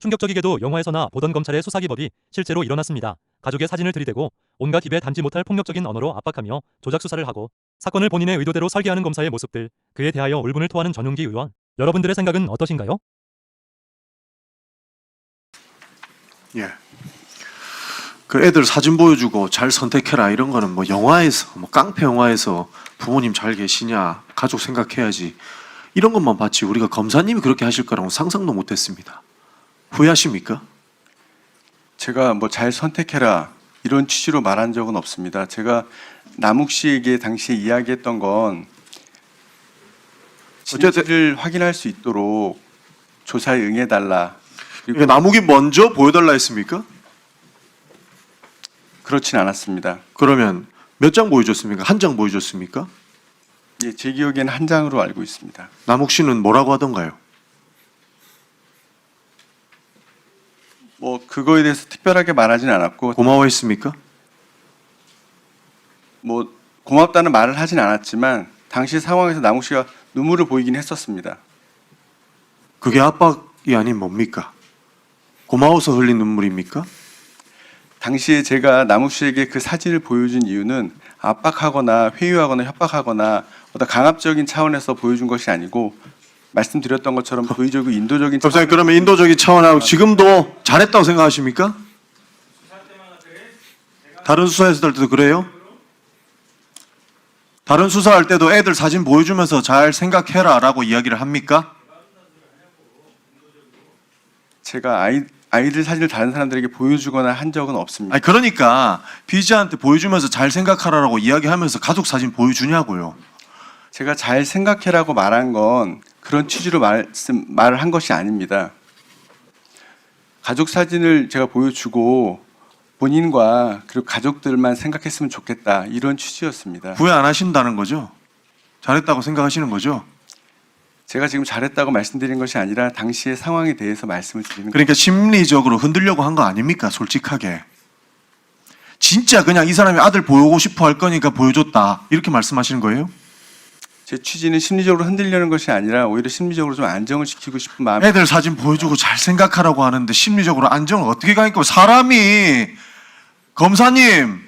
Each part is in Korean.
충격적이게도 영화에서나 보던 검찰의 수사 기법이 실제로 일어났습니다. 가족의 사진을 들이대고 온갖 입에 담지 못할 폭력적인 언어로 압박하며 조작 수사를 하고 사건을 본인의 의도대로 설계하는 검사의 모습들, 그에 대하여 울분을 토하는 전용기 의원, 여러분들의 생각은 어떠신가요? 예. 그 애들 사진 보여주고 잘 선택해라 이런 거는 뭐 영화에서 뭐 깡패 영화에서 부모님 잘 계시냐 가족 생각해야지 이런 것만 봤지 우리가 검사님이 그렇게 하실 거라고 상상도 못했습니다. 후회하십니까? 제가 뭐 잘 선택해라 이런 취지로 말한 적은 없습니다. 제가 남욱 씨에게 당시에 이야기했던 건 진실을 확인할 수 있도록 조사에 응해달라. 그러니까 남욱이 먼저 보여달라 했습니까? 그렇진 않았습니다. 그러면 몇 장 보여줬습니까? 한 장 보여줬습니까? 예, 제 기억에는 한 장으로 알고 있습니다. 남욱 씨는 뭐라고 하던가요? 뭐 그거에 대해서 특별하게 말하진 않았고 고마워했습니까? 뭐 고맙다는 말을 하진 않았지만 당시 상황에서 남욱 씨가 눈물을 보이긴 했었습니다. 그게 압박이 아닌 뭡니까? 고마워서 흘린 눈물입니까? 당시에 제가 남욱 씨에게 그 사진을 보여준 이유는 압박하거나 회유하거나 협박하거나 어떤 강압적인 차원에서 보여준 것이 아니고 말씀드렸던 것처럼 도의적이고 인도적인 검사님 그러면 인도적인 차원하고 지금도 잘했다고 생각하십니까? 다른 수사했을 때도 그래요? 다른 수사할 때도 애들 사진 보여주면서 잘 생각해라 라고 이야기를 합니까? 제가 아이들 사진을 다른 사람들에게 보여주거나 한 적은 없습니다. 아니 그러니까 피의자한테 보여주면서 잘 생각하라고 이야기하면서 가족 사진 보여주냐고요. 제가 잘 생각해라고 말한 건 그런 취지로 말을 한 것이 아닙니다. 가족 사진을 제가 보여주고 본인과 그리고 가족들만 생각했으면 좋겠다 이런 취지였습니다. 후회 안 하신다는 거죠? 잘했다고 생각하시는 거죠? 제가 지금 잘했다고 말씀드린 것이 아니라 당시의 상황에 대해서 말씀을 드리는 그러니까 심리적으로 흔들려고 한 거 아닙니까? 솔직하게. 진짜 그냥 이 사람이 아들 보여고 싶어 할 거니까 보여줬다 이렇게 말씀하시는 거예요? 제 취지는 심리적으로 흔들려는 것이 아니라 오히려 심리적으로 좀 안정을 시키고 싶은 마음. 애들 사진 보여주고 잘 생각하라고 하는데 심리적으로 안정을 어떻게 가니까 사람이 검사님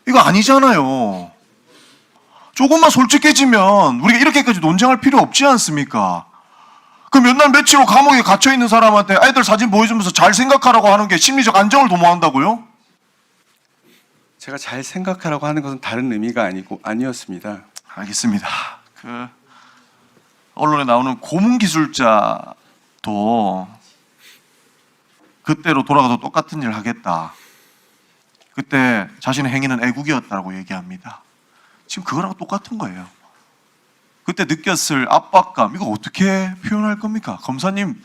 이거 아니잖아요. 조금만 솔직해지면 우리가 이렇게까지 논쟁할 필요 없지 않습니까? 그 몇 날 며칠 후 감옥에 갇혀 있는 사람한테 애들 사진 보여주면서 잘 생각하라고 하는 게 심리적 안정을 도모한다고요? 제가 잘 생각하라고 하는 것은 다른 의미가 아니었습니다. 알겠습니다. 그 언론에 나오는 고문 기술자도 그때로 돌아가도 똑같은 일 하겠다. 그때 자신의 행위는 애국이었다고 얘기합니다. 지금 그거랑 똑같은 거예요. 그때 느꼈을 압박감 이거 어떻게 표현할 겁니까? 검사님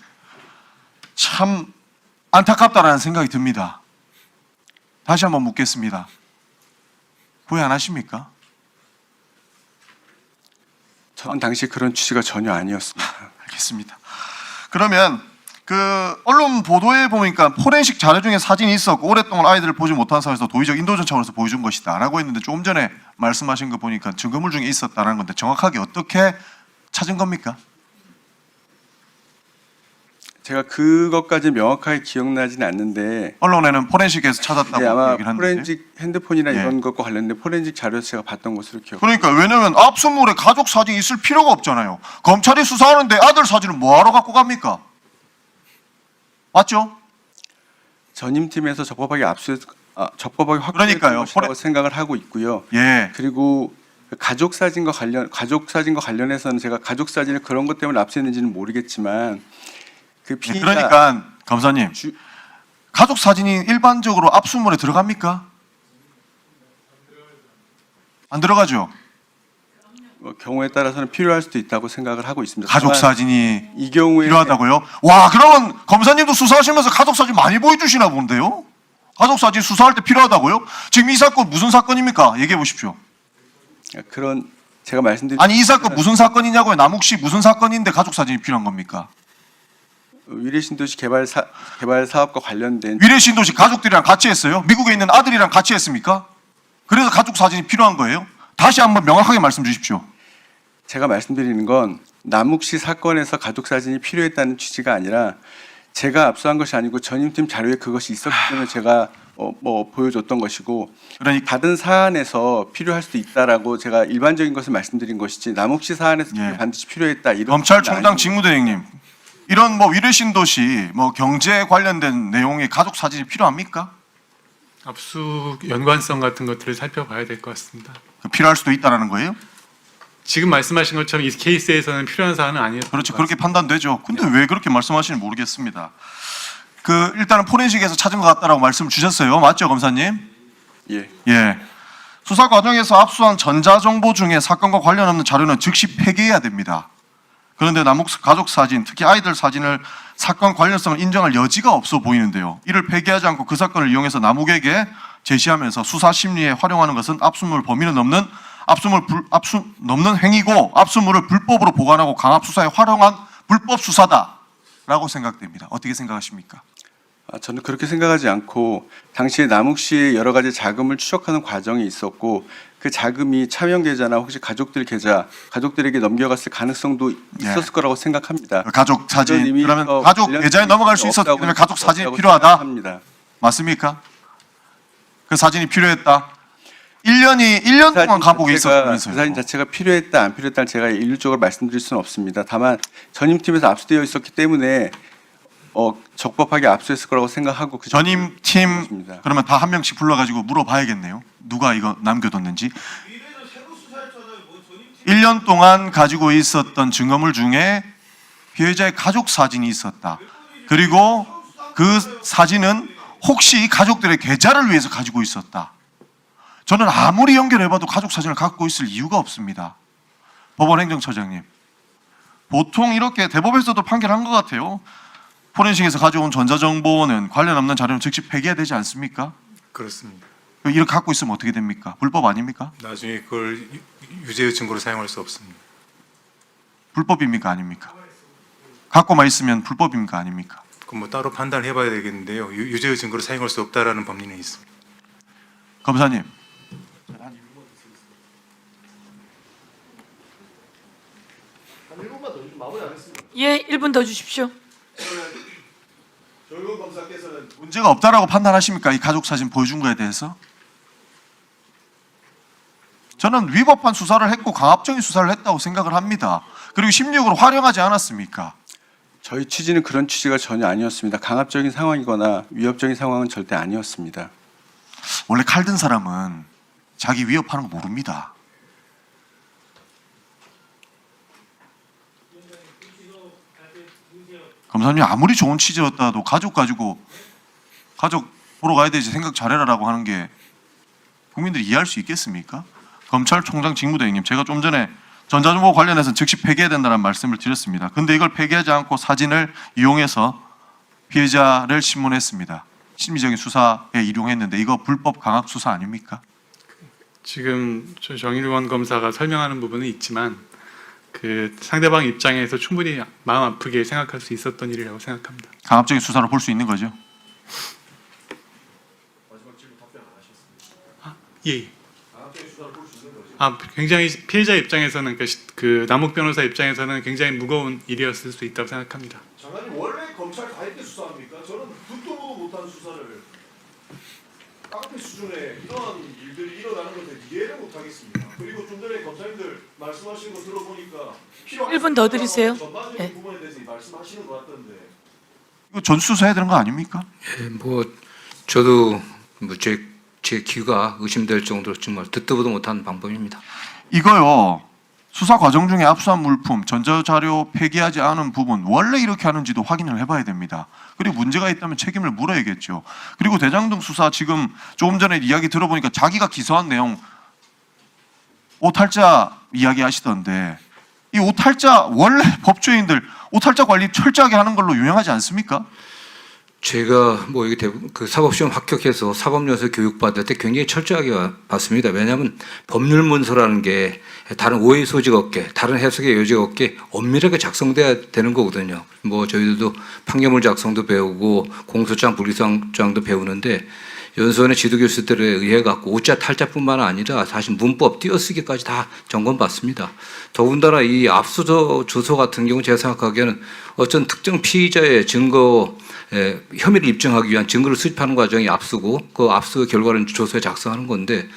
참 안타깝다라는 생각이 듭니다. 다시 한번 묻겠습니다. 후회 안 하십니까? 저는 당시 그런 취지가 전혀 아니었습니다. 알겠습니다. 그러면 그 언론 보도에 보니까 포렌식 자료 중에 사진이 있었고 오랫동안 아이들을 보지 못한 상황에서 도의적 인도적 차원에서 보여준 것이다라고 했는데 조금 전에 말씀하신 거 보니까 증거물 중에 있었다는 건데 정확하게 어떻게 찾은 겁니까? 제가 그것까지 명확하게 기억나지는 않는데 언론에는 포렌식에서 찾았다고 네, 아마 얘기를 하는데 포렌식 핸드폰이나 예. 이런 것과 관련된 포렌식 자료에서 제가 봤던 것으로 기억. 그러니까 왜냐면 압수물에 가족 사진이 있을 필요가 없잖아요. 검찰이 수사하는데 아들 사진을 뭐하러 갖고 갑니까? 맞죠? 전임팀에서 적법하게 적법하게 확보했던 그러니까요. 것이라고 생각을 하고 있고요. 예. 그리고 가족 사진과 관련해서는 제가 가족 사진을 그런 것 때문에 압수했는지는 모르겠지만 그 피의자 그러니까 검사님 가족 사진이 일반적으로 압수물에 들어갑니까? 안 들어가죠. 경우에 따라서는 필요할 수도 있다고 생각을 하고 있습니다. 가족 다만 사진이 이 경우에 필요하다고요? 와, 그러면 검사님도 수사하시면서 가족 사진 많이 보여주시나 본데요? 가족 사진 수사할 때 필요하다고요? 지금 이 사건 무슨 사건입니까? 얘기해 보십시오. 그런 제가 말씀드린 아니 이 사건 무슨 사건이냐고요? 남욱 씨 무슨 사건인데 가족 사진이 필요한 겁니까? 위례신도시 개발 사업과 관련된 위례 신도시 가족들이랑 같이 했어요? 미국에 있는 아들이랑 같이 했습니까? 그래서 가족 사진이 필요한 거예요? 다시 한번 명확하게 말씀 주십시오. 제가 말씀드리는 건 남욱 씨 사건에서 가족 사진이 필요했다는 취지가 아니라 제가 압수한 것이 아니고 전임팀 자료에 그것이 있었기 때문에 제가 보여줬던 것이고, 그러니까 받은 사안에서 필요할 수도 있다라고 제가 일반적인 것을 말씀드린 것이지 남욱 씨 사안에서 예. 반드시 필요했다 이런 검찰총장 아닙니다. 직무대행님, 이런 뭐 위례신도시 뭐 경제 관련된 내용의 가족 사진이 필요합니까? 압수 연관성 같은 것들을 살펴봐야 될 것 같습니다. 필요할 수도 있다라는 거예요? 지금 말씀하신 것처럼 이 케이스에서는 필요한 사안은 아니었던 그렇죠. 것 그렇게 같습니다. 판단되죠. 근데 왜 그렇게 말씀하시는지 모르겠습니다. 일단은 포렌식에서 찾은 것 같다라고 말씀 주셨어요. 맞죠, 검사님? 예. 예. 수사 과정에서 압수한 전자정보 중에 사건과 관련 없는 자료는 즉시 폐기해야 됩니다. 그런데 남욱 가족 사진, 특히 아이들 사진을 사건 관련성을 인정할 여지가 없어 보이는데요. 이를 폐기하지 않고 그 사건을 이용해서 남욱에게 제시하면서 수사 심리에 활용하는 것은 압수물 범위는 넘는 넘는 행위고 압수물을 불법으로 보관하고 강압 수사에 활용한 불법 수사다라고 생각됩니다. 어떻게 생각하십니까? 저는 그렇게 생각하지 않고 당시에 남욱 씨의 여러 가지 자금을 추적하는 과정이 있었고 그 자금이 차명 계좌나 혹시 가족들에게 넘겨갔을 가능성도 있었을 거라고 생각합니다. 가족 사진, 그런 의미에서 그러면 가족 관련 계좌에 넘어갈 수 있었기 때문에 가족 사진이 필요하다? 합니다. 맞습니까? 그 사진이 필요했다. 1년 동안 감옥에 그 있었다면서요. 사진 자체가 필요했다 안 필요했다는 제가 일률적으로 말씀드릴 수는 없습니다. 다만 전임팀에서 압수되어 있었기 때문에 적법하게 압수했을 거라고 생각하고 그 전임팀 그렇습니다. 그러면 다 한 명씩 불러가지고 물어봐야겠네요. 누가 이거 남겨뒀는지. 1년 동안 가지고 있었던 증거물 중에 피해자의 가족 사진이 있었다. 그리고 그 사진은 혹시 가족들의 계좌를 위해서 가지고 있었다. 저는 아무리 연결해봐도 가족 사진을 갖고 있을 이유가 없습니다. 법원 행정처장님. 보통 이렇게 대법에서도 판결한 것 같아요. 포렌식에서 가져온 전자정보는 관련 없는 자료는 즉시 폐기해야 되지 않습니까? 그렇습니다. 이렇게 갖고 있으면 어떻게 됩니까? 불법 아닙니까? 나중에 그걸 유죄의 증거로 사용할 수 없습니다. 불법입니까? 아닙니까? 갖고만 있으면 불법입니까? 아닙니까? 그건 뭐 따로 판단을 해봐야 되겠는데요. 유죄의 증거로 사용할 수 없다라는 법리는 있습니다. 검사님. 예, 1분 더 주십시오. 조윤 검사께서는 문제가 없다라고 판단하십니까? 이 가족 사진 보여준 거에 대해서? 저는 위법한 수사를 했고 강압적인 수사를 했다고 생각을 합니다. 그리고 심리적으로 활용하지 않았습니까? 저희 취지는 그런 취지가 전혀 아니었습니다. 강압적인 상황이거나 위협적인 상황은 절대 아니었습니다. 원래 칼 든 사람은 자기 위협하는 거 모릅니다. 검사님 아무리 좋은 취지였다도 가족 가지고 가족 보러 가야 되지 생각 잘해라라고 하는 게 국민들이 이해할 수 있겠습니까? 검찰총장 직무대행님, 제가 좀 전에 전자정보 관련해서 즉시 폐기해야 된다는 말씀을 드렸습니다. 근데 이걸 폐기하지 않고 사진을 이용해서 피해자를 신문했습니다. 심리적인 수사에 이용했는데 이거 불법 강압 수사 아닙니까? 지금 정일원 검사가 설명하는 부분은 있지만 그 상대방 입장에서 충분히 마음 아프게 생각할 수 있었던 일이라고 생각합니다. 강압적인 수사로 볼 수 있는 거죠. 예. 굉장히 피해자 입장에서는 그 남욱 변호사 입장에서는 굉장히 무거운 일이었을 수 있다고 생각합니다. 장관님 원래 검찰 다 이렇게 수사합니까? 저는 듣도 보도 못한 수사를 깡패 수준의 이런 일들이 일어나는 것을 이해를 못하겠습니다. 그리고 좀 전에 검사님들 말씀하시는 거 들어보니까 1분 더 드리세요. 전반적인 네. 부분에 대해서 말씀하시는 것 같던데 이거 전수사해야 되는 거 아닙니까? 저도 제 귀가 의심될 정도로 정말 듣도 보도 못한 방법입니다. 이거요. 수사 과정 중에 압수한 물품, 전자자료 폐기하지 않은 부분 원래 이렇게 하는지도 확인을 해봐야 됩니다. 그리고 문제가 있다면 책임을 물어야겠죠. 그리고 대장동 수사 지금 조금 전에 이야기 들어보니까 자기가 기소한 내용 오탈자 이야기하시던데 이 오탈자 원래 법조인들 오탈자 관리 철저하게 하는 걸로 유명하지 않습니까? 제가 이게 그 사법시험 합격해서 사법연수 교육받을 때 굉장히 철저하게 봤습니다. 왜냐하면 법률 문서라는 게 다른 오해 소지가 없게, 다른 해석의 여지가 없게 엄밀하게 작성돼야 되는 거거든요. 저희들도 판결문 작성도 배우고 공소장, 분리소장도 배우는데 연수원의 지도 교수들에 의해 갖고 오자 탈자뿐만 아니라 사실 문법 띄어쓰기까지 다 점검받습니다. 더군다나 이 압수조 주소 같은 경우 제가 생각하기에는 어떤 특정 피의자의 증거 혐의를 입증하기 위한 증거를 수집하는 과정이 압수고 그 압수 결과를 조서에 작성하는 건데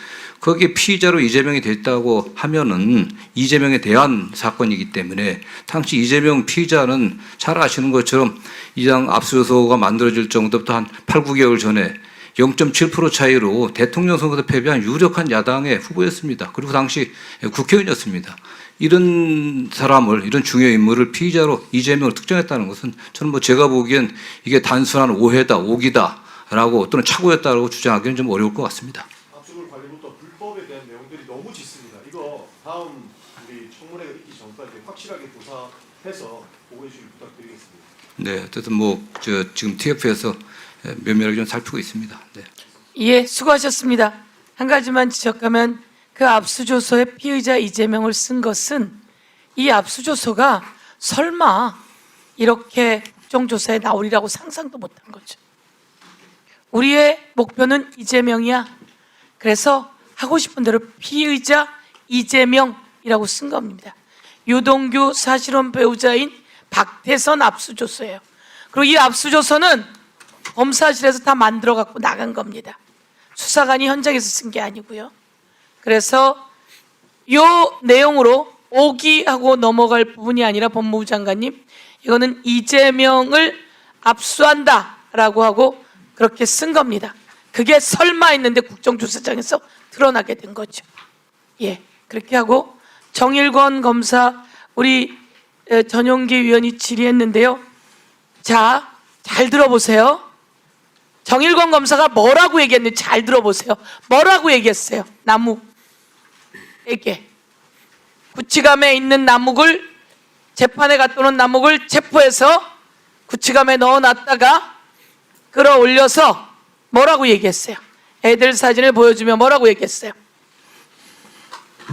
거기에 피의자로 이재명이 됐다고 하면은 이재명에 대한 사건이기 때문에 당시 이재명 피의자는 잘 아시는 것처럼 이당 압수조서가 만들어질 정도부터 한 8, 9개월 전에 0.7% 차이로 대통령 선거에서 패배한 유력한 야당의 후보였습니다. 그리고 당시 국회의원이었습니다. 이런 사람을, 이런 중요 인물을 피의자로 이재명을 특정했다는 것은 저는 뭐 제가 보기엔 이게 단순한 오해다, 오기다라고 또는 착오였다라고 주장하기는 좀 어려울 것 같습니다. 압수물 관리부터 불법에 대한 내용들이 너무 짙습니다. 이거 다음 우리 청문회가 있기 전까지 확실하게 조사해서 보고해 주길 부탁드리겠습니다. 네, 어쨌든 뭐 지금 TF에서 면밀하게 좀 살피고 있습니다. 네. 예, 수고하셨습니다. 한 가지만 지적하면 그 압수조서에 피의자 이재명을 쓴 것은 이 압수조서가 설마 이렇게 국정조사에 나오리라고 상상도 못한 거죠. 우리의 목표는 이재명이야. 그래서 하고 싶은 대로 피의자 이재명이라고 쓴 겁니다. 유동규 사실혼 배우자인 박태선 압수조서예요. 그리고 이 압수조서는 검사실에서 다 만들어 갖고 나간 겁니다. 수사관이 현장에서 쓴 게 아니고요. 그래서 이 내용으로 오기하고 넘어갈 부분이 아니라 법무부 장관님, 이거는 이재명을 압수한다라고 하고 그렇게 쓴 겁니다. 그게 설마 했는데 국정조사장에서 드러나게 된 거죠. 예, 그렇게 하고 정일권 검사 우리 전용기 위원이 질의했는데요. 자, 잘 들어보세요. 정일권 검사가 뭐라고 얘기했는지 잘 들어보세요. 뭐라고 얘기했어요? 나무에게. 구치감에 있는 나무를, 재판에 갔다 오는 나무를 체포해서 구치감에 넣어놨다가 끌어올려서 뭐라고 얘기했어요? 애들 사진을 보여주며 뭐라고 얘기했어요?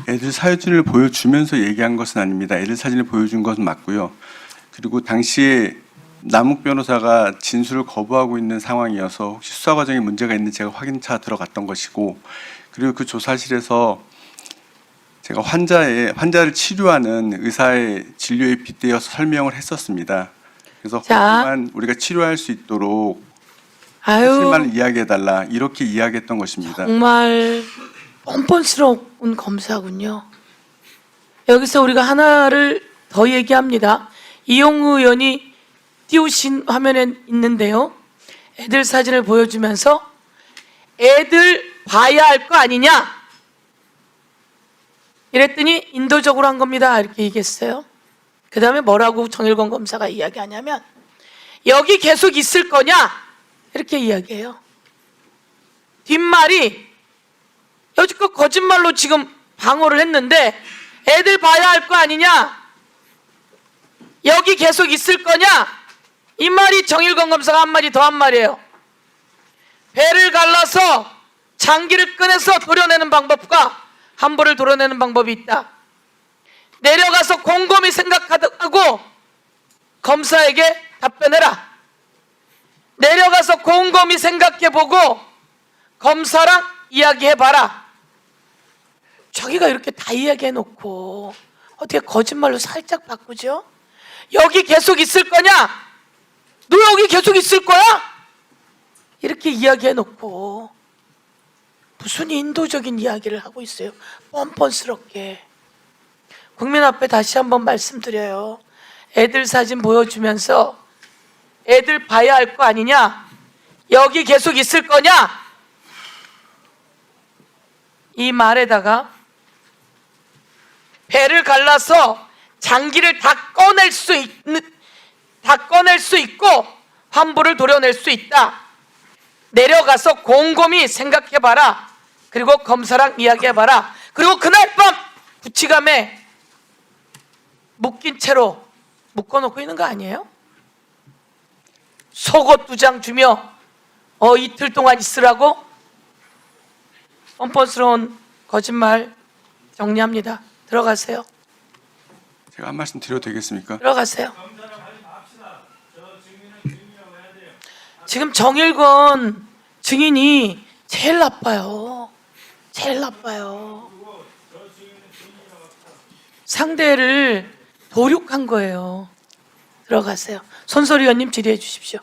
애들 사진을 보여주면서 얘기한 것은 아닙니다. 애들 사진을 보여준 것은 맞고요. 그리고 당시에 남욱 변호사가 진술을 거부하고 있는 상황이어서 혹시 수사 과정에 문제가 있는지 제가 확인차 들어갔던 것이고, 그리고 그 조사실에서 제가 환자를 치료하는 의사의 진료에 빗대어서 설명을 했었습니다. 그래서 하지만 우리가 치료할 수 있도록 사실만 이야기해달라 이렇게 이야기했던 것입니다. 정말 뻔뻔스러운 검사군요. 여기서 우리가 하나를 더 얘기합니다. 이용우 의원이 띄우신 화면에 있는데요. 애들 사진을 보여주면서 애들 봐야 할 거 아니냐? 이랬더니 인도적으로 한 겁니다. 이렇게 얘기했어요. 그 다음에 뭐라고 정일권 검사가 이야기하냐면 여기 계속 있을 거냐? 이렇게 이야기해요. 뒷말이 여지껏 거짓말로 지금 방어를 했는데 애들 봐야 할 거 아니냐? 여기 계속 있을 거냐? 이 말이 정일권 검사가 한마디 더 한 말이에요. 배를 갈라서 장기를 꺼내서 도려내는 방법과 함부를 도려내는 방법이 있다. 내려가서 곰곰이 생각하고 검사에게 답변해라. 내려가서 곰곰이 생각해보고 검사랑 이야기해봐라. 자기가 이렇게 다 이야기해놓고 어떻게 거짓말로 살짝 바꾸죠? 여기 계속 있을 거냐? 너 여기 계속 있을 거야? 이렇게 이야기해놓고 무슨 인도적인 이야기를 하고 있어요. 뻔뻔스럽게. 국민 앞에 다시 한번 말씀드려요. 애들 사진 보여주면서 애들 봐야 할 거 아니냐? 여기 계속 있을 거냐? 이 말에다가 배를 갈라서 장기를 다 꺼낼 수 있고 환부를 도려낼 수 있다. 내려가서 곰곰이 생각해봐라. 그리고 검사랑 이야기해봐라. 그리고 그날 밤 구치감에 묶인 채로 묶어놓고 있는 거 아니에요? 속옷 2장 주며 이틀 동안 있으라고? 뻔뻔스러운 거짓말 정리합니다. 들어가세요. 제가 한 말씀 드려도 되겠습니까? 들어가세요. 지금 정일권 증인이 제일 나빠요. 제일 나빠요. 상대를 도륙한 거예요. 들어가세요. 손소리 의원님 질의해 주십시오.